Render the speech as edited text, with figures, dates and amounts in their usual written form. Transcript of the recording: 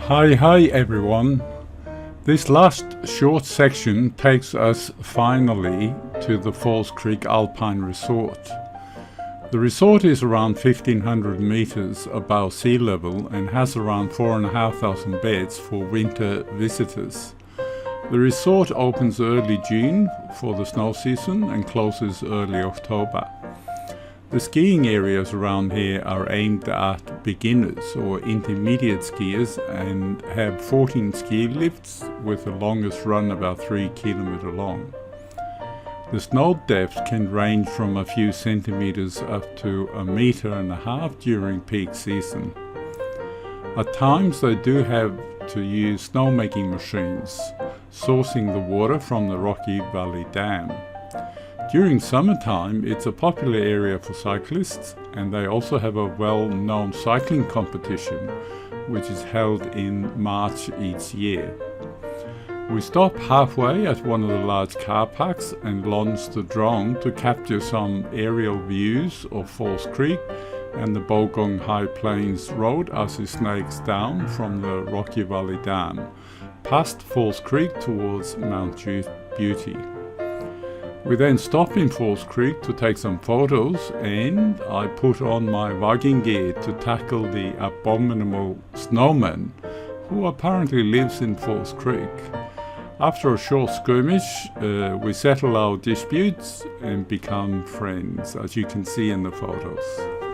Hi everyone. This last short section takes us finally to the Falls Creek Alpine Resort. The resort is around 1500 meters above sea level and has around 4,500 beds for winter visitors. The resort opens early June for the snow season and closes early October. The skiing areas around here are aimed at beginners or intermediate skiers and have 14 ski lifts with the longest run about 3 kilometers long. The snow depth can range from a few centimeters up to 1.5 meters during peak season. At times they do have to use snowmaking machines, sourcing the water from the Rocky Valley Dam. During summertime, it's a popular area for cyclists, and they also have a well-known cycling competition, which is held in March each year. We stop halfway at one of the large car parks and launch the drone to capture some aerial views of Falls Creek and the Bogong High Plains road as it snakes down from the Rocky Valley Dam, past Falls Creek towards Mount Beauty. We then stop in Falls Creek to take some photos, and I put on my Viking gear to tackle the abominal Snowman, who apparently lives in Falls Creek. After a short skirmish, we settle our disputes and become friends, as you can see in the photos.